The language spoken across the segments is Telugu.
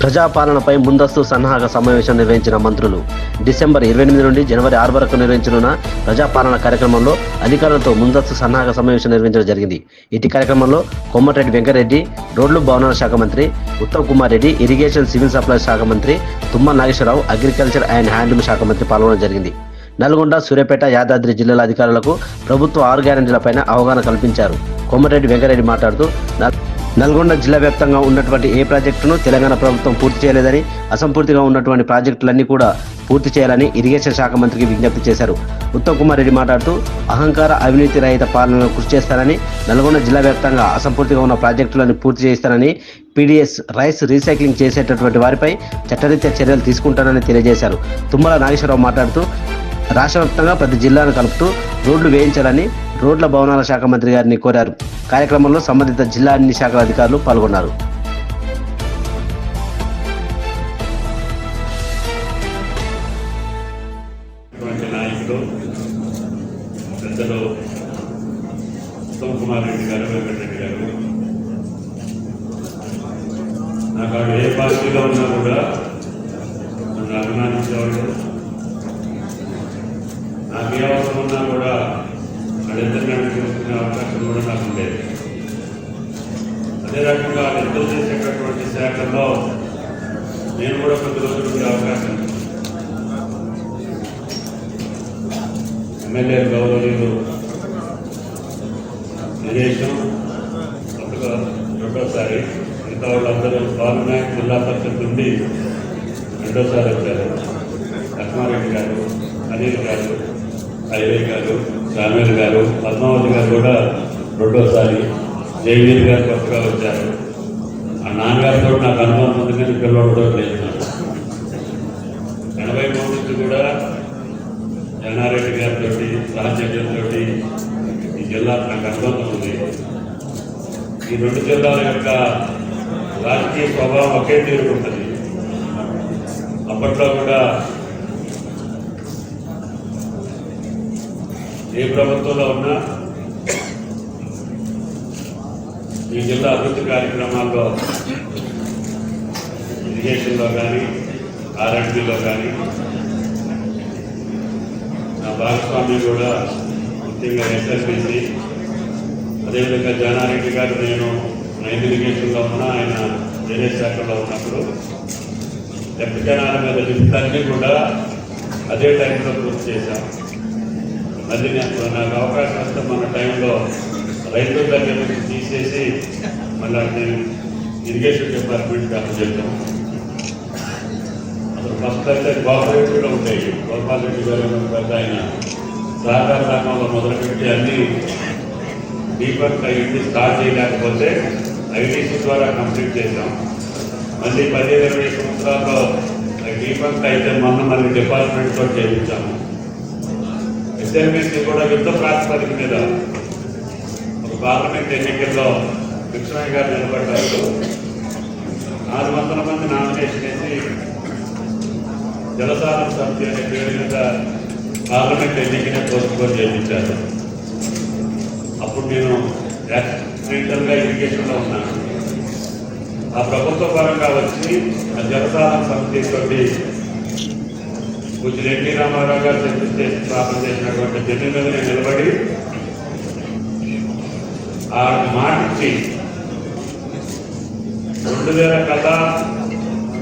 ప్రజాపాలనపై ముందస్తు సన్నాహక సమావేశం నిర్వహించిన మంత్రులు. డిసెంబర్ 28 నుండి జనవరి 6 వరకు నిర్వహించనున్న ప్రజాపాలన కార్యక్రమంలో అధికారులతో ముందస్తు సన్నాహక సమావేశం నిర్వహించడం జరిగింది. ఇటు కార్యక్రమంలో కోమటిరెడ్డి వెంకటరెడ్డి, రోడ్లు భవనాల శాఖ మంత్రి Uttam Kumar Reddy, irrigation civil supplies శాఖ మంత్రి Tummala Nageswararao, agriculture and handloom శాఖ మంత్రి పాల్గొనడం జరిగింది. నల్గొండ, సూర్యాపేట, యాదాద్రి జిల్లాల అధికారులకు ప్రభుత్వ 6 గ్యారెంటీలపైన అవగాహన కల్పించారు. కోమటిరెడ్డి వెంకటరెడ్డి మాట్లాడుతూ నల్గొండ జిల్లా వ్యాప్తంగా ఉన్నటువంటి ఏ ప్రాజెక్టును తెలంగాణ ప్రభుత్వం పూర్తి చేయలేదని, అసంపూర్తిగా ఉన్నటువంటి ప్రాజెక్టులన్నీ కూడా పూర్తి చేయాలని ఇరిగేషన్ శాఖ మంత్రికి విజ్ఞప్తి చేశారు. ఉత్తమ్ కుమార్ రెడ్డి మాట్లాడుతూ అహంకార అవినీతి రహిత పాలనను కృషి చేస్తారని, నల్గొండ జిల్లా వ్యాప్తంగా అసంపూర్తిగా ఉన్న ప్రాజెక్టులను పూర్తి చేస్తారని, పీడీఎస్ రైస్ రీసైక్లింగ్ చేసేటటువంటి వారిపై చట్టరీత్యా చర్యలు తీసుకుంటారని తెలియజేశారు. తుమ్మల నాగేశ్వరరావు మాట్లాడుతూ రాష్ట్ర వ్యాప్తంగా ప్రతి జిల్లాను కలుపుతూ రోడ్లు వేయించాలని రోడ్ల భవనాల శాఖ మంత్రి గారిని కోరారు. కార్యక్రమంలో సంబంధిత జిల్లా అన్ని శాఖల అధికారులు పాల్గొన్నారు. ఉత్తమ్ కుమార్ రెడ్డి గారు, వెంకటరెడ్డి గారు, నాకు ఆవిడ ఏ పార్టీలో ఉన్నా కూడా నన్ను అభిమానించేవాళ్ళు. నాకు ఏ అవసరం ఉన్నా కూడా వాళ్ళిద్దరు నన్ను చూసుకునే అవకాశం కూడా నాకు ఉండేది. అదే రకంగా వాళ్ళిద్దరు చేసేటటువంటి శాఖల్లో నేను కూడా కొద్ది రోజులు ఉండే అవకాశం. ఎమ్మెల్యే గౌరవనీయులు నిదేశం కొత్తగా రెండోసారి, మిగతా వాళ్ళందరూ పార్లమెంట్ జిల్లా పరిషత్ నుండి రెండోసారి వచ్చారు. లక్ష్మారెడ్డి గారు, అనిల్ గారు, ఐవై గారు, సామేల్ గారు, పద్మావతి గారు కూడా రెండోసారి, జయవీర్ గారు కొత్తగా వచ్చారు. ఆ నాన్నగారితో నాకు అనుభవం ఉంది కానీ పిల్లవాడు లేదు. 83 నుంచి కూడా జనారెడ్డి గారితో, రాజశేఖర్తో ఈ జిల్లా నాకు అనుబంధం ఉంది. ఈ 2 జిల్లాల యొక్క రాజకీయ స్వభావం ఒకే తీరు ఉంటుంది. అప్పట్లో కూడా ఏ ప్రభుత్వంలో ఉన్నా ఈ జిల్లా అభివృద్ధి కార్యక్రమాల్లో, ఇరిగేషన్లో కానీ, ఆర్ఎండ్బిలో కానీ నా భాగస్వామ్యం కూడా ముఖ్యంగా ఎస్ఎల్బిసి, అదేవిధంగా జానారెడ్డి గారు, నేను రైతు ఇరిగేషన్లో ఉన్నా, ఆయన వేరే శాఖలో ఉన్నప్పుడు లెఫ్ట్ కెనాల మీద లిఫ్ట్లన్నీ కూడా అదే టైంలో పూర్తి చేశాం. మళ్ళీ నాకు అవకాశం వస్తే మన టైంలో రైతుల దగ్గర నుంచి తీసేసి మళ్ళీ నేను ఇరిగేషన్ డిపార్ట్మెంట్కి అప్పచెప్పాం. అసలు ఫస్ట్ అయితే కోఆపరేటివ్లో ఉంటాయి. గోపాల్ రెడ్డి గారు పెద్ద ఆయన సహకార రంగంలో మొదలుపెట్టి అన్ని డీపంక్ ఐటీ స్టార్ట్ చేయలేకపోతే ఐటీసీ ద్వారా కంప్లీట్ చేశాం. మళ్ళీ 15-20 సంవత్సరాల్లో డీపంక్ అయితే మళ్ళీ డిపార్ట్మెంట్తో చేయించాము. ఎస్ఎల్బిసి కూడా యుద్ధ ప్రాతిపదిక మీద ఒక పార్లమెంట్ ఎన్నికల్లో కృష్ణయ్య గారు నిలబడ్డారు. 400 మంది నామినేషన్ వేసి జలసాధన సమితి అనే పేరు మీద పార్లమెంట్ ఎన్నికనే పోస్ట్పోన్ చేయించారు. అప్పుడు నేను యాక్సిడెంటల్గా ఇరిగేషన్లో ఉన్నాను. ఆ ప్రభుత్వ పరంగా వచ్చి ఆ జలసాధన సమితి తోటి కొంచెం ఎన్టీ రామారావు గారు స్థాపన చేసినటువంటి జన్మ మీద నేను నిలబడి ఆ మాటిచ్చి 2000 కల్లా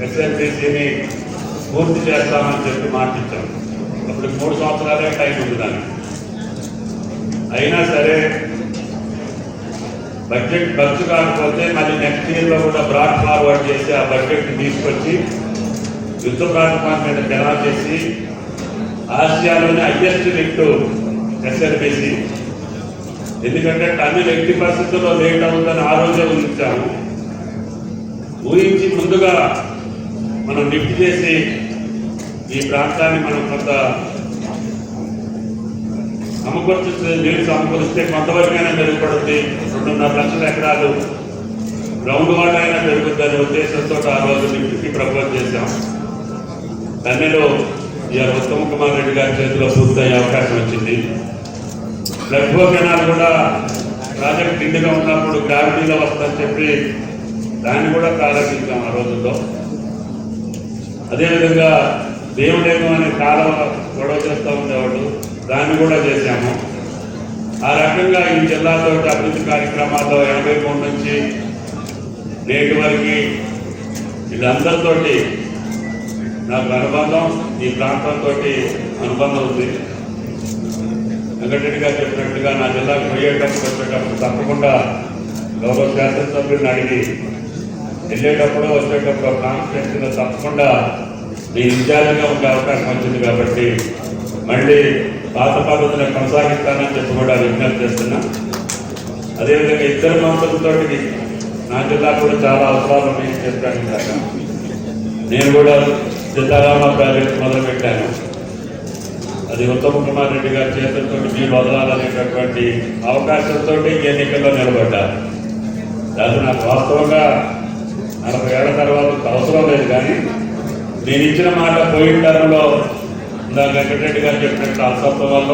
ఎస్ఎల్బిసిని పూర్తి చేస్తామని చెప్పి మాటిచ్చాం. అప్పుడు 3 సంవత్సరాలే టైం ఉంది దానికి. అయినా సరే బడ్జెట్ ఖర్చు కాకపోతే మళ్ళీ నెక్స్ట్ ఇయర్లో కూడా బ్రాడ్ ఫార్వర్డ్ చేసి ఆ బడ్జెట్ని తీసుకొచ్చి యుద్ధ ప్రాతిపదిక మీద కెనాల్ చేసి ఆసియాలోని హైయెస్ట్ లిఫ్ట్ ఎస్ఎల్బిసి. ఎందుకంటే టన్నులు ఎట్టి పరిస్థితుల్లో లేట్ అవుతుందని ఆ రోజే ఊహించాము. ఊహించి ముందుగా మనం లిఫ్ట్ చేసి ఈ ప్రాంతాన్ని మనం కొంత నీరు సమకూరిస్తే కొంతవరకైనా మెరుగుపడుతుంది. 2.5 లక్షల ఎకరాలు గ్రౌండ్ వాటర్ అయినా పెరుగుతుందనే ఉద్దేశంతో ఆ రోజు లిఫ్ట్కి ప్రపోజ్ చేశాం. కన్నెలో ఇవాళ ఉత్తమ్ కుమార్ రెడ్డి గారి చేతిలో పూర్తయ్యే అవకాశం వచ్చింది. ఫ్లడ్ కెనాల్ కూడా ప్రాజెక్ట్ నిండుగా ఉన్నప్పుడు గ్రావిటీలో వస్తుందని చెప్పి దాన్ని కూడా ప్రారంభించాం ఆ రోజుల్లో. అదేవిధంగా దేవుడేమో అనే కాలం గొడవ చేస్తూ ఉండేవాడు, దాన్ని కూడా చేశాము. ఆ రకంగా ఈ జిల్లాతో అభివృద్ధి కార్యక్రమాల్లో 83 నుంచి నేటి వరకు వీళ్ళందరితోటి నాకు అనుబంధం, ఈ ప్రాంతంతో అనుబంధం ఉంది. వెంకటరెడ్డి గారు చెప్పినట్టుగా నా జిల్లాకు పోయేటప్పుడు వచ్చేటప్పుడు తప్పకుండా గౌరవ శాసనసభ్యుడిని అడిగి వెళ్ళేటప్పుడు వచ్చేటప్పుడు కాన్స్టిట్యూన్సీలో తప్పకుండా మీ ఇన్ఛార్జిగా ఉండే అవకాశం వచ్చింది కాబట్టి మళ్ళీ పాత పద్ధతిని కొనసాగిస్తానని చెప్పి కూడా విజ్ఞప్తి చేస్తున్నా. అదేవిధంగా ఇద్దరు మంత్రులతో నా జిల్లా కూడా చాలా అవసరాలు ఉన్నాయని చెప్పాను కాక నేను కూడా సీతారామ ప్రాజెక్టు మొదలుపెట్టాను. అది ఉత్తమ్ కుమార్ రెడ్డి గారి చేతులతో మీరు వదలాలనేటటువంటి అవకాశంతో ఎన్నికల్లో నిలబడ్డారు. అది నాకు వాస్తవంగా 40 ఏళ్ల తర్వాత అవసరం లేదు, కానీ నేను ఇచ్చిన మాట పోయిన టర్మ్లో ఇందాక వెంకటరెడ్డి గారు చెప్పినట్టు అసత్వం వల్ల,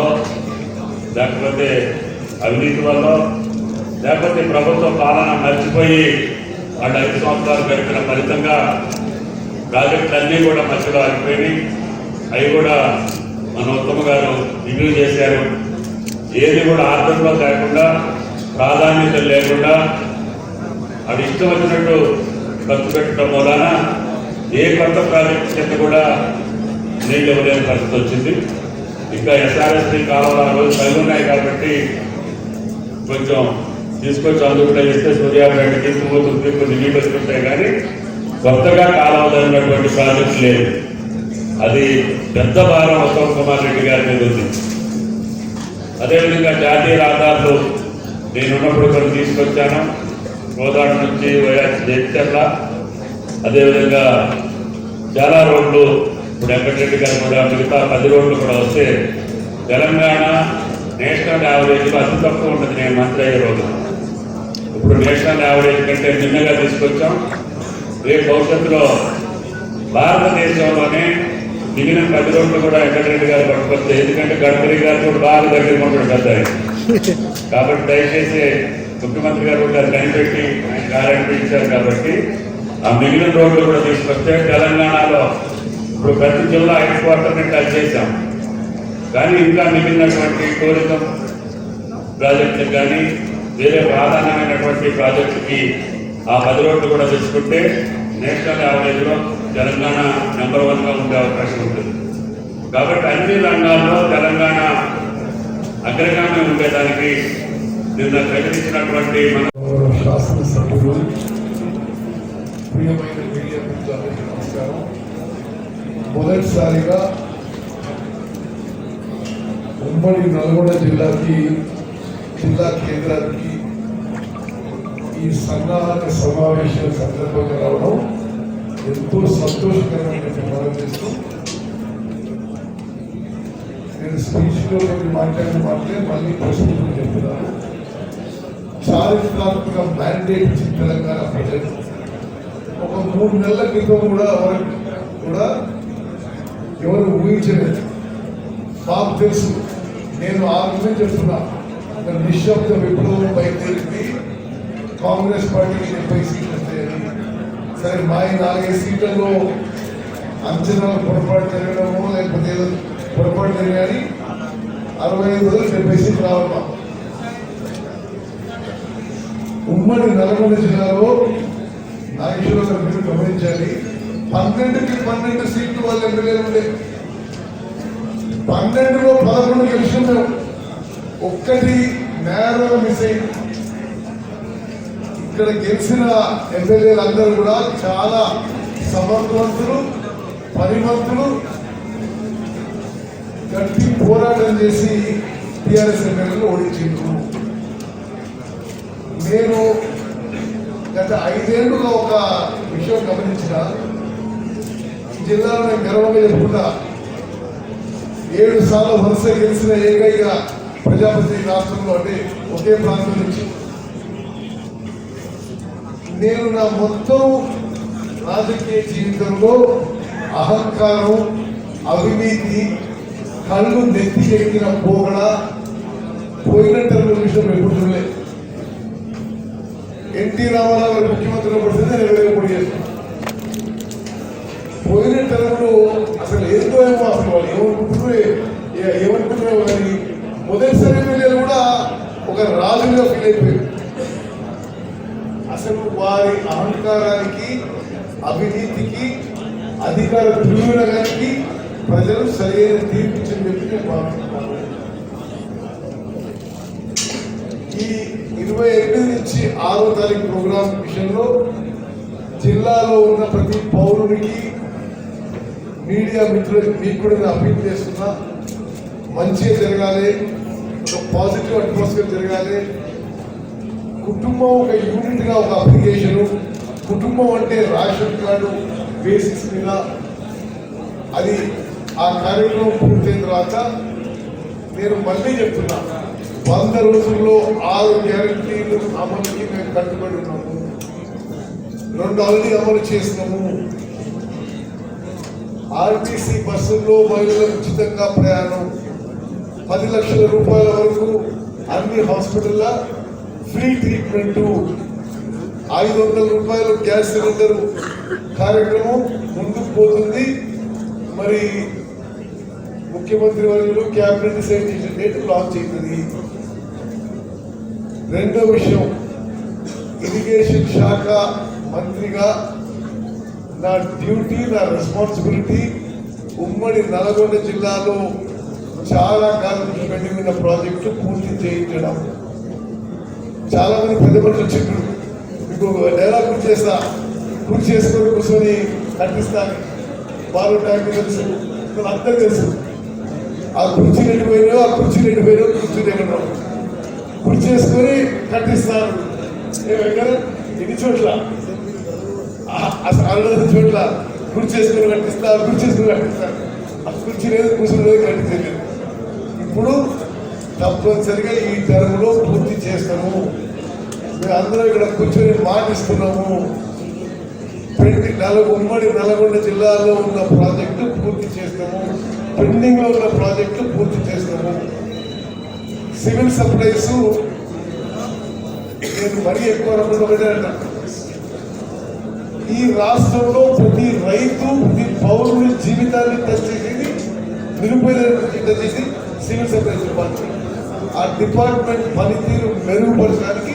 లేకపోతే అవినీతి వల్ల, లేకపోతే ప్రభుత్వ పాలన మర్చిపోయి వాళ్ళు 5 సంవత్సరాలు గడిపిన ఫలితంగా ప్రాజెక్టులన్నీ కూడా మధ్యలో ఆగిపోయినాయి. అవి కూడా మన ఉత్తమ్ గారు రివ్యూ చేశారు. ఏది కూడా ఆర్థంలో కాకుండా, ప్రాధాన్యత లేకుండా అది ఇష్టం వచ్చినట్టు ఖర్చు పెట్టడం వలన ఏ కొత్త ప్రాజెక్టు కింద కూడా నీళ్ళు ఇవ్వలేని పరిస్థితి వచ్చింది. ఇంకా ఎస్ఆర్ఎస్టీ కాలువలు రోజు కలిగి ఉన్నాయి కాబట్టి కొంచెం తీసుకొచ్చి అందుకుంటే ఇస్తే సూర్యాపేట తీసుకుపోతుంది, కొన్ని నీళ్ళు వస్తుంటాయి, కానీ కొత్తగా కాలువలు ఉన్నటువంటి ప్రాజెక్టు లేదు. అది పెద్ద భారం ఉత్తమ్ కుమార్ రెడ్డి గారి మీద ఉంది. అదేవిధంగా జాతీయ రహదారులు నేనున్నప్పుడు కొన్ని తీసుకొచ్చాను, గోదావరి నుంచి వైఎస్ జగిత్యాల. అదేవిధంగా చాలా రోడ్లు ఇప్పుడు వెంకటరెడ్డి గారు కూడా మిగతా 10 రోడ్లు కూడా వస్తే తెలంగాణ నేషనల్ యావరేజ్లో అతి తక్కువ ఉంటుంది. నేను మంత్రి అయ్యే రోజు ఇప్పుడు నేషనల్ యావరేజ్ కంటే నిన్నగా తీసుకొచ్చాం. రేపు భవిష్యత్తులో భారతదేశంలోనే మిగిలిన 10 రోడ్లు కూడా వెంకటరెడ్డి గారు పట్టుకొస్తే, ఎందుకంటే గడ్కరీ గారు కూడా బాగా దగ్గర ఉంటాడు పెద్ద. కాబట్టి దయచేసి ముఖ్యమంత్రి గారు కూడా కనిపెట్టి ఆయన గ్యారెంటీ ఇచ్చారు కాబట్టి ఆ మిగిలిన రోడ్లు కూడా తీసుకొస్తే తెలంగాణలో ఇప్పుడు ప్రతి జిల్లా హెడ్ క్వార్టర్ని టచ్ చేశాం. కానీ ఇంకా మిగిలినటువంటి టూరిజం ప్రాజెక్టులకు కానీ వేరే ప్రాధాన్యమైనటువంటి ప్రాజెక్టుకి ఆ 10 రోడ్లు కూడా తీసుకుంటే నేషనల్ యావరేజ్లో తెలంగాణ నెంబర్ 1గా ఉండే అవకాశం ఉంటుంది. కాబట్టి అన్ని రంగాల్లో తెలంగాణ అగ్రగామి ఉండేదానికి నిన్న ప్రకటించినటువంటి మన శాసనసభ్యులు, ప్రియమైన మీడియా మిత్రులందరికీ నమస్కారం. మొదటిసారిగా ఉమ్మడి నల్గొండ జిల్లాకి, జిల్లా కేంద్రానికి ఈ సన్నాహక సమావేశం సందర్భంగా రావడం ఎంతో సంతోషకరమైన మనం చేస్తూ, నేను స్పీచ్లో మాట్లాడిన మాటలే మళ్ళీ ప్రశ్నలు చెప్తున్నాను. చారిత్రాత్మక మ్యాండేట్ ఇచ్చిన తెలంగాణ ప్రజలు ఒక 3 నెలల క్రితం కూడా ఎవరు ఊహించలేదు. మాకు తెలుసు, నేను ఆ రోజు చెప్తున్నా, నిశ్శబ్ద విప్లవం బయలుదేరింది, కాంగ్రెస్ పార్టీకి 70 సీట్లు వస్తాయని. సరే, మా 4-5 సీట్లలో అంచనాలు పొరపాటు జరగడమో లేకపోతే ఏదో పొరపాటు జరిగాని 65 వరకు 70 సీట్లు రావడం. ఉమ్మడి నల్గొండ జిల్లాలో నాగేశ్వరరావు మీరు గమనించాలి, 12కి 12 సీట్లు వాళ్ళ ఎమ్మెల్యేలు ఉండే. 12లో 11 గెలిచిన మేము, ఒక్కటి నేరో మిస్ అయింది. ఇక్కడ గెలిచిన ఎమ్మెల్యేలు అందరూ కూడా చాలా సమర్థవంతులు, పరిమంతులు, గట్టి పోరాటం చేసి టీఆర్ఎస్ ఎమ్మెల్యేలు ఓడించిండ్రు. నేను గత 5 ఏళ్లుగా ఒక విషయం గమనించిన, ఈ జిల్లాలో నేను గర్వంగా చెప్పుకుంటా, 7 సార్లు వరుస గెలిచిన ఏకైక ప్రజాపతి రాష్ట్రంలో, అంటే ఒకే ప్రాంతం నుంచి. నేను నా మొత్తం రాజకీయ జీవితంలో అహంకారం, అవినీతి, కళ్ళు నెత్తికెక్కిన పోగడ, పోయినట్టు విషయం ఎప్పుడు చూడలేదు. ఎన్టీ రామారావు గారు ముఖ్యమంత్రిగా పడితే నేను 20 చేస్తాను. పోయిన టర్మ్ ఏందో ఏమో అసలు వాళ్ళు ఏమనుకుంటున్నారో కానీ మొదటిసారి ఎమ్మెల్యేలు కూడా ఒక రాజుగా ఫీల్ అయిపోయారు. అసలు వారి అహంకారానికి, అవినీతికి, అధికార దుర్వినియోగానికి ప్రజలు సరైన తీర్పిచ్చని చెప్పి నేను భావిస్తున్నాను. ఈ 28 నుంచి 6వ తారీఖు ప్రోగ్రాం విషయంలో జిల్లాలో ఉన్న ప్రతి పౌరునికి, మీడియా మిత్రులకి మీకు కూడా నేను అపీల్ చేస్తున్నా, మంచిగా జరగాలి, ఒక పాజిటివ్ అట్మాస్ఫియర్ జరగాలి. కుటుంబం ఒక యూనిట్గా ఒక అప్లికేషను, కుటుంబం అంటే రేషన్ కార్డు బేసిస్ మీద అది ఆ కార్యక్రమం పూర్తయిన తర్వాత నేను మళ్ళీ చెప్తున్నా, 100 రోజుల్లో 6 గ్యారంటీలు అమలుకి మేము కట్టుబడి ఉన్నాము. 2 ఆల్రెడీ అమలు చేసినాము. ఆర్టీసీ బస్సుల్లో మహిళలకు ఉచితంగా ప్రయాణం, 10 లక్షల రూపాయల వరకు అన్ని హాస్పిటల్లో ఫ్రీ ట్రీట్మెంటు, 500 రూపాయలు గ్యాస్ సిలిండర్ కార్యక్రమం ముందుకు పోతుంది. మరి ముఖ్యమంత్రి వర్యులు క్యాబినెట్ డిసైడ్ చేసిన డేట్ లాంచ్ అవుతుంది. రెండో విషయం, ఇరిగేషన్ శాఖ మంత్రిగా నా డ్యూటీ, నా రెస్పాన్సిబిలిటీ ఉమ్మడి నల్గొండ జిల్లాలో చాలా కాలం పెండింగ్ ఉన్న ప్రాజెక్టు పూర్తి చేయించడం. చాలా మంది పెద్ద మనుషులు చెప్పారు, మీకు డైలాగ్ గుర్తు చేస్తా, గుర్తు చేసుకొని కూర్చొని కట్టిస్తాను, బాలు ట్యాంక్ తెలుసు, అందరూ తెలుసు. ఆ కుర్చీ నిండిపోయినాయో, ఆ కుర్చీ నిండిపోయినాయో, కుర్చీ దగ్గర కుర్చీ చేసుకొని కట్టిస్తారు. ఎన్ని చోట్ల అసలు చోట్ల కుర్చీ చేసుకొని కట్టిస్తారు, కుర్చీ చేసుకొని కట్టిస్తారు. ఆ కుర్చీ లేదు, కూర్చుని లేదు, కట్టించలేదు. ఇప్పుడు తప్పనిసరిగా ఈ టర్మ్లో పూర్తి చేస్తాము. మేము అందరం ఇక్కడ కూర్చొని మాటిస్తున్నాము. ఉమ్మడి నల్గొండ జిల్లాలో ఉన్న ప్రాజెక్టు పూర్తి చేస్తాము, పెండింగ్ లో ఉన్న ప్రాజెక్టు పూర్తి చేస్తాము. సివిల్ సప్లైస్ నేను మరీ ఎక్కువ అనుకుంటున్నా. ఈ రాష్ట్రంలో ప్రతి రైతు, ప్రతి పౌరుని జీవితాన్ని టచ్ చేసేది, నిరుపేదలను టచ్ చేసి సివిల్ సప్లైస్ డిపార్ట్మెంట్. ఆ డిపార్ట్మెంట్ పనితీరు మెరుగుపరచడానికి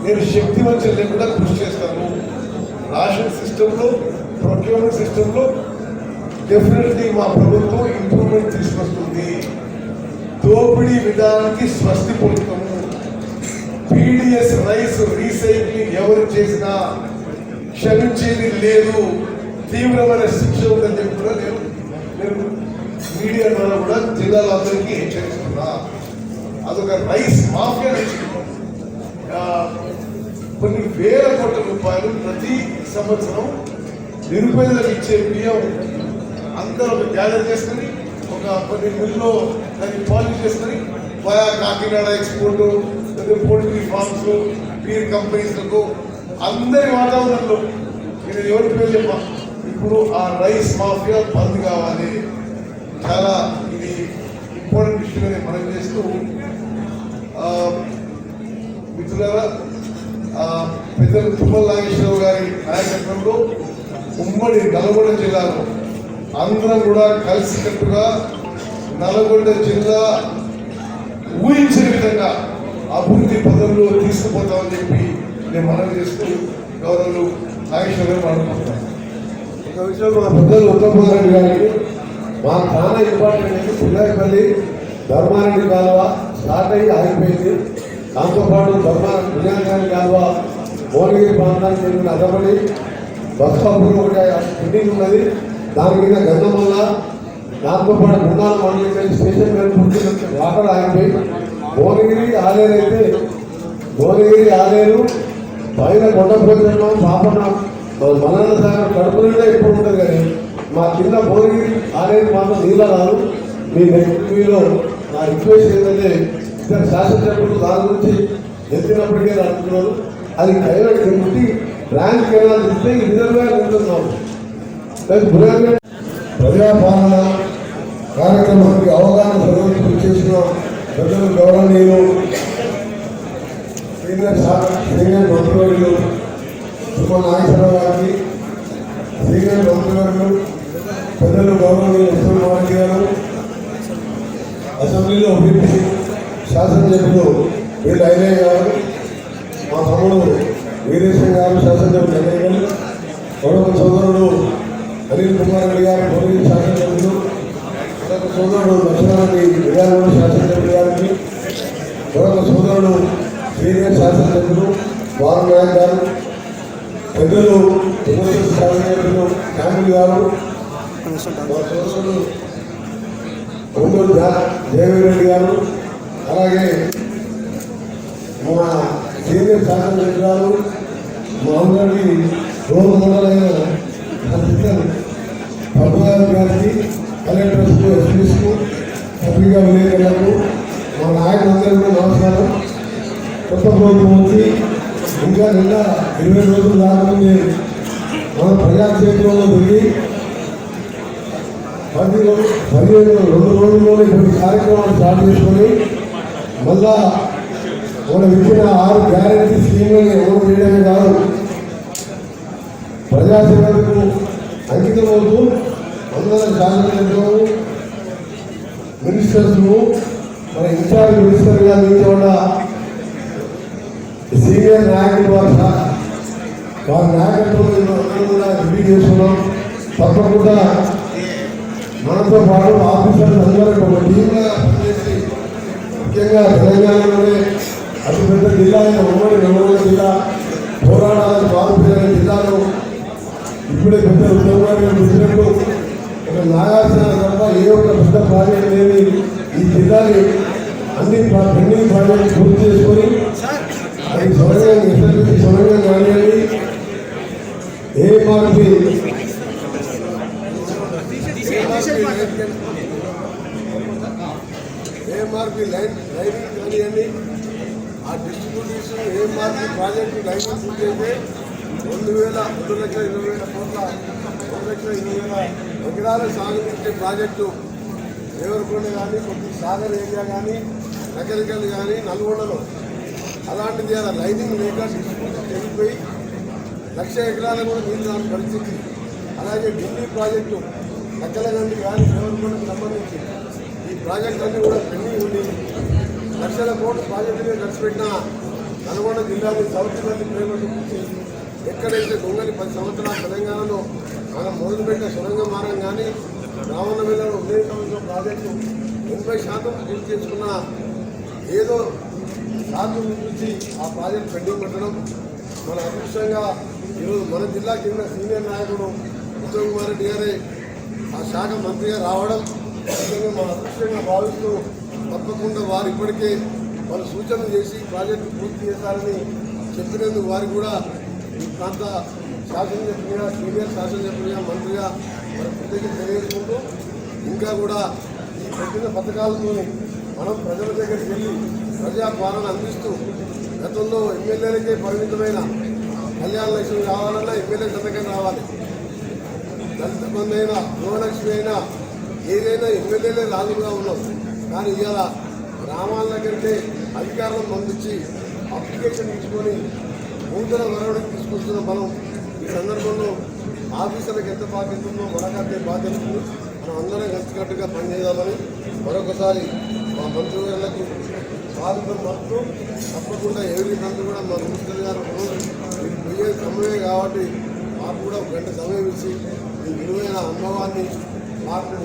నేను శక్తివంచన లేకుండా కృషి చేస్తాను. రేషన్ సిస్టంలో, ప్రొక్యూర్మెంట్ సిస్టంలో డెఫినెట్లీ మా ప్రభుత్వం ఇంప్రూవ్మెంట్ తీసుకొస్తుంది. దోపిడీ విధానానికి స్వస్తి పొందుతాము. పీడిఎస్ రైస్ రీసైక్లింగ్ ఎవరు చేసినా క్షమించేది లేదు, తీవ్రమైన శిక్ష ఉందని చెప్పి కూడా నేను మీడియా ద్వారా కూడా జిల్లాలో అందరికీ హెచ్చరిస్తున్నా. అదొక రైస్ మాఫియా నుంచి కొన్ని వేల కోట్ల రూపాయలు ప్రతి సంవత్సరం నిరుపేదలకు ఇచ్చే బియ్యం అందరూ గ్యాదర్ చేసుకుని ఒక కొన్ని మిల్లో దాన్ని పాలిష్ చేసుకుని via Kakinada export, poultry farms, beer కంపెనీస్లకు అందరి వాతావరణంలో నేను ఎవరి పేరు చెప్పా. ఇప్పుడు ఆ రైస్ మాఫియా బంద్ కావాలి. చాలా ఇది ఇంపార్టెంట్ విషయం మనం చేస్తూ మిత్రులారా, పెద్దలు తుమ్మల నాగేశ్వరరావు గారి నాయకత్వంలో ఉమ్మడి నల్గొండ జిల్లాలో అందరం కూడా కలిసికట్టుగా నల్గొండ జిల్లా ఊహించిన విధంగా అభివృద్ధి పదంలో తీసుకుపోతామని చెప్పి నేను మనవి చేస్తూ గౌరవులు నాగేశ్వరరావు మాట్లాడుతున్నాను. ఒక విషయం మా పెద్దలు ఉత్తమ్ రెడ్డి గారికి మాకు చాలా ఇంపార్టెంట్ అయితే పుల్లాయిపల్లి ధర్మారెడ్డి కాలువ స్టార్ట్ అయ్యి ఆగిపోయింది. దాంతోపాటు ధర్మారెడ్డి కాలువ భువనగిరి ప్రాంతానికి చెందిన అదపడి బస్ స్టాప్లో ఒకటి బిల్డింగ్ ఉన్నది. దాని మీద గంధం వల్ల దాంతోపాటు బృందాల మండలి స్టేషన్ మీద పూర్తి వాటర్ ఆగిపోయి భువనగిరి ఆలేరు అయితే భువనగిరి ఆలేరు పైన కొండపోతున్నాం పాపన మలన సాగర్ కడుపు నిండా ఎప్పుడు ఉంటుంది. కానీ మా కింద భువనగిరి ఆలేరు మాత్రం నీళ్ళ రాదు. మీ నెక్స్ట్లో నా రిక్వెస్ట్ ఏంటంటే ఇద్దరు శాసనసభ్యులు దాని గురించి ఎత్తినప్పటికే అనుకున్నారు. అది కైలాకి ముట్టి బ్రాంచ్ కెనాల్ ఇస్తే రిజర్వాయర్ ఉంటున్నాం. ప్రజాపాలన కార్యక్రమానికి అవగాహన ప్రదర్శన చేసిన ప్రజలు గౌరవనీయులు సీనియర్ మంత్రివర్యులు తుమ్మల నాగేశ్వరరావు గారికి, సీనియర్ మంత్రివర్యులు పెద్దలు గౌరవనీయులు ఉత్తమ్ కుమార్ గారు, అసెంబ్లీలో వీపీ శాసనసభ్యులు వీళ్ళు ఐలయ్య గారు, మా తమ్ముడు వీరేశం గారు శాసనసభ్యులు ఐలయ్య గారు, మరొక సోదరుడు అనిల్ కుమార్ రెడ్డి గారు పోలీసు శాసనసభ్యులు, మరొక సోదరుడు లక్ష్మారెడ్డి విజయవాడ శాసనసభ్యులు గారికి, మరొక సోదరుడు సీనియర్ శాసనసభ్యులు వారు నాయక్ గారు, పెద్దలు శాసనసభ్యులు శాంపుల్ గారు, మా సోదరుడు కొండూరు దేవిరెడ్డి గారు, అలాగే మా సీనియర్ శాసనసభ్యులు గారు, మా అందరికీ రోల్ మోడల్ అయిన పద్మనాభ గారికి, కలెక్టర్స్కు, ఎస్పీస్కు, పత్రికా విలేకరులకు, మా నాయకులందరికీ నమస్కారం. కొత్త ప్రభుత్వం వచ్చి ఇంకా 20 రోజులు రాకముందే మన ప్రజాక్షేత్రంలో తిరిగి 2 రోజుల్లోనే కొన్ని కార్యక్రమాలు స్టార్ట్ చేసుకొని మళ్ళా మనం ఇచ్చిన 6 గ్యారెంటీ స్కీమ్లను అమలు చేయడమే కాదు, ప్రజాసేవకు అంకితమవుతూ అందరం శాసనసభ్యులు మినిస్టర్స్ మన ఇన్ఛార్జ్ మినిస్టర్ గా నియమించబడ్డ సీనియర్ నాయకుల వారి నాయకత్వంలో అందరూ కూడా రివ్యూ చేస్తున్నాం. తప్పకుండా మనతో పాటు ఆఫీసర్లు అందరూ ఒక టీంగా పనిచేసి, ముఖ్యంగా తెలంగాణలోనే అతిపెద్ద జిల్లా అయిన ఉమ్మడి నల్గొండ జిల్లా, పోరాటాలకు పాల్పడిన జిల్లాలో ఇప్పుడే పెద్ద ఉద్యోగాలు చూసినట్టు ఒక నాగార్జున తప్ప ఏ ఒక్క పెద్ద ప్రాజెక్ట్ లేని ఈ జిల్లాని అన్ని పెండింగ్ ప్రాజెక్టు పూర్తి చేసుకొని అది సొరంగం కానివ్వండి, ఏఎంఆర్పి లైనింగ్ కానివ్వండి, ఆ డిస్ట్రిబ్యూషన్ ఏఎంఆర్పి ప్రాజెక్టు లైనింగ్ పూర్తి అయితే 2,20,000 కోట్ల 2,20,000 ఎకరాల సాగునిచ్చే ప్రాజెక్టు దేవరకొండ కానీ, కొద్ది సాగర్ ఏరియా కానీ, నగరికల్ కానీ, నల్గొండలో అలాంటిది అలా లైనింగ్ లేక డిస్ట్రిబ్యూషన్ వెళ్ళిపోయి 1,00,000 ఎకరాలు కూడా నీళ్ళు రాని పరిస్థితి. అలాగే ఢిల్లీ ప్రాజెక్టు నక్కలగండి కానీ దేవరకొండకు సంబంధించి ఈ ప్రాజెక్టులన్నీ కూడా పెండింగ్ ఉండి లక్షల కోట్ల ప్రాజెక్టునే ఖర్చు పెట్టిన నల్గొండ జిల్లాని సౌత్ వల్లి ప్రేమ చూపించి ఎక్కడైతే దొంగలి 10 సంవత్సరాల తెలంగాణలో మనం మొదలుపెట్టిన సొరంగ మార్గం కానీ, రావణ వేలలో ఉదయ సంవత్సరం ప్రాజెక్టు 80% పూర్తి చేసుకున్న ఏదో శాతం నుంచి ఆ ప్రాజెక్టు పెండింగ్ పెట్టడం మన అదృష్టంగా ఈరోజు మన జిల్లా కింద సీనియర్ నాయకుడు ఉత్తమ్ కుమార్ రెడ్డి గారే ఆ శాఖ మంత్రిగా రావడం మన అదృష్టంగా భావిస్తూ, తప్పకుండా వారు ఇప్పటికే వాళ్ళు సూచనలు చేసి ప్రాజెక్టు పూర్తి చేశారని చెప్పినందుకు వారికి కూడా ఈ ప్రాంత శాసనసభ్యులుగా, సీనియర్ శాసనసభ్యులుగా, మంత్రిగా మరి కృతజ్ఞత తెలియజేసుకుంటూ, ఇంకా కూడా ఈ పెట్టిన పథకాలతో మనం ప్రజల దగ్గరికి వెళ్ళి ప్రజాపాలన అందిస్తూ, గతంలో ఎమ్మెల్యేలకే పరిమితమైన కళ్యాణ లక్ష్మి రావాలన్నా ఎమ్మెల్యే సంతకం రావాలి, దళిత బంధు అయినా, గృహలక్ష్మి అయినా, ఏదైనా ఎమ్మెల్యేలే రాజుగా ఉన్నాం. కానీ ఇవాళ గ్రామాల దగ్గరికే అధికారులను పంపించి అప్లికేషన్ తీసుకొని నూతన వరవడికి తీసుకొస్తున్న మనం ఈ సందర్భంలో ఆఫీసర్లకు ఎంత బాధ్యత ఉందో మనకంటే బాధ్యత ఉంది. మనం అందరం కలిసికట్టుగా పనిచేద్దామని మరొకసారి మా మంత్రివర్యులకు స్వాగతం పడుతూ, తప్పకుండా ఎవరి మంత్రి కూడా మా మినిస్టర్ గారు మీకు పోయే సమయమే కాబట్టి మాకు కూడా 1 గంట సమయం ఇచ్చి ఈ విలువైన అనుభవాన్ని మాకు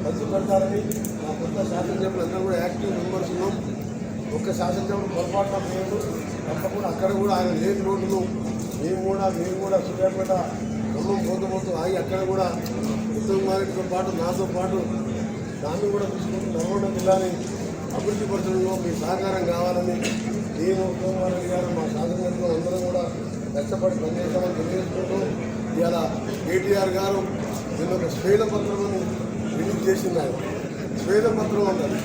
పంచుపెట్టాలని మా కొత్త శాసనసభ్యులు అందరూ కూడా యాక్టివ్ మెంబర్స్ ఉన్నాం. ఒక్క శాసనసభ్యులు పొరపాటున లేదు, తప్పకుండా అక్కడ కూడా ఆయన లేని రోడ్డును మేము కూడా సూర్యాపేట ఖమ్మం పోతూ ఆగి అక్కడ కూడా ఉత్తమ్ కుమార్ రెడ్డితో పాటు నాతో పాటు దాన్ని కూడా తీసుకుంటూ నల్గొండ జిల్లాని అభివృద్ధి పరచడంలో మీ సహకారం కావాలని నేను ఉత్తమ్ కుమార్ రెడ్డి గారు మా శాసనసభ్యులు అందరం కూడా కష్టపడి పనిచేస్తామని తెలియజేసుకుంటూ, ఇవాళ కేటీఆర్ గారు నిన్న ఒక శ్వేతపత్రం రిలీజ్ చేసింది. ఆయన శ్వేతపత్రం అంటారు.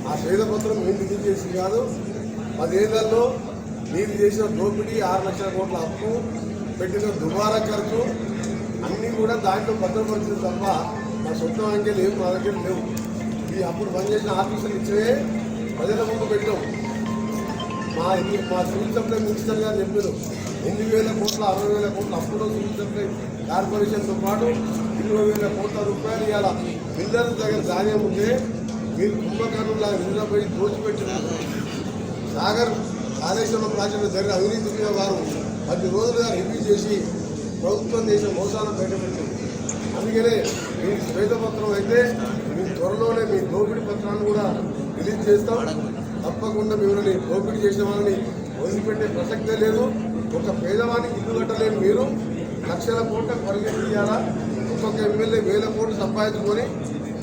ఆ శ్వేతపత్రం మేము రిలీజ్ చేసింది కాదు, 10 ఏళ్లలో మీరు చేసిన దోపిడీ, 6 లక్షల కోట్ల అప్పు, పెట్టిన దుబారా ఖర్చు అన్నీ కూడా దాంట్లో భద్రపరిచింది తప్ప నా సొంతం అంకెలు ఏం మా దగ్గర లేవు. ఈ అప్పుడు పనిచేసిన ఆఫీసులు ఇచ్చే ప్రజల ముందు పెట్టాం. మా సివిల్ సప్లై మినిస్టర్ గారు చెప్పారు 8,000 కోట్ల 60,000 కోట్ల అప్పులో సివిల్ సప్లై కార్పొరేషన్తో పాటు 20,000 కోట్ల రూపాయలు ఇవాళ బిల్డర్ల దగ్గర ధాన్యం ఉంటే మీరు కుంభకర్ణులా నిలబడి దోచిపెట్టినారు. సాగర్ కాళేశ్వరం ప్రాజెక్టు జరిగిన అవినీతి మీద వారు 10 రోజులుగా రివ్యూ చేసి ప్రభుత్వం చేసిన మోసాలను బయటపెట్టింది. అందుకనే మీ శ్వేతపత్రం అయితే మీ త్వరలోనే మీ దోపిడీ పత్రాన్ని కూడా రిలీజ్ చేస్తాం. తప్పకుండా మిమ్మల్ని దోపిడీ చేసిన వాళ్ళని వదిలిపెట్టే ప్రసక్తే లేదు. ఒక పేదవానికి ఇల్లు కట్టలేని మీరు లక్షల కోట్ల పరిగెత్తియాలా, ఒక్కొక్క ఎమ్మెల్యే 1000 కోట్లు సంపాదించుకొని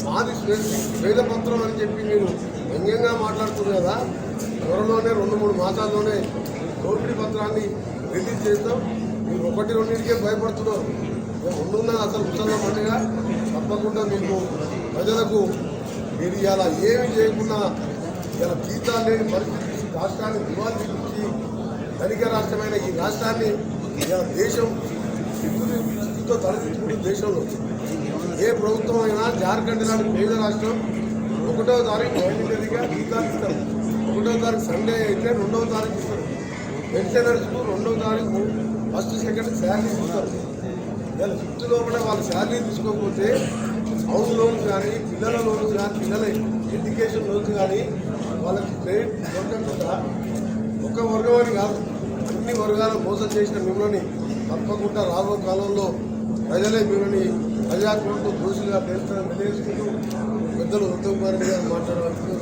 మాది శ్వేతపత్రం అని చెప్పి మీరు వ్యంగ్యంగా మాట్లాడుతున్నారు కదా. త్వరలోనే 2-3 మాసాల్లోనే దోపిడీ పత్రాన్ని రిలీజ్ చేస్తాం. మీరు 1-2కే భయపడుతున్నారు. ముందున్న అసలు ముసలి పండుగ తప్పకుండా మీకు ప్రజలకు మీరు ఇలా ఏమి చేయకుండా ఇలా జీతాలు లేని పరిస్థితి రాష్ట్రాన్ని దివాళీ తీర్చి ధనిక రాష్ట్రమైన ఈ రాష్ట్రాన్ని ఇలా దేశం స్థితితో తలెత్తుకుంటున్న దేశంలో ఏ ప్రభుత్వం అయినా జార్ఖండ్ లాంటి పేద రాష్ట్రం 1వ తారీఖు మైండరీగా జీతాలు ఇస్తారు. 1వ తారీఖు సండే అయితే 2వ తారీఖు ఇస్తారు. పెన్షనర్స్కు 2వ తారీఖు ఫస్ట్ సెకండ్ శాలరీ ఇస్తారు. ఇలా ఫిఫ్త్ లోపల వాళ్ళు శాలరీ తీసుకోకపోతే హౌస్ లోన్స్ కానీ పిల్లల లోన్స్ కానీ పిల్లల ఎడ్యుకేషన్ లోన్స్ కానీ వాళ్ళకి క్రెడిట్ దొరకకుండా ఒక వర్గం అని కాదు అన్ని వర్గాలు మోసం చేసిన మిమ్మల్ని తప్పకుండా రాబో కాలంలో ప్రజలే మిమ్మల్ని ప్రజాకోర్టు దోషులుగా తెలుసుకుంటూ పెద్దలు ఉత్తమ్ కుమార్ రెడ్డి గారు మాట్లాడవచ్చు.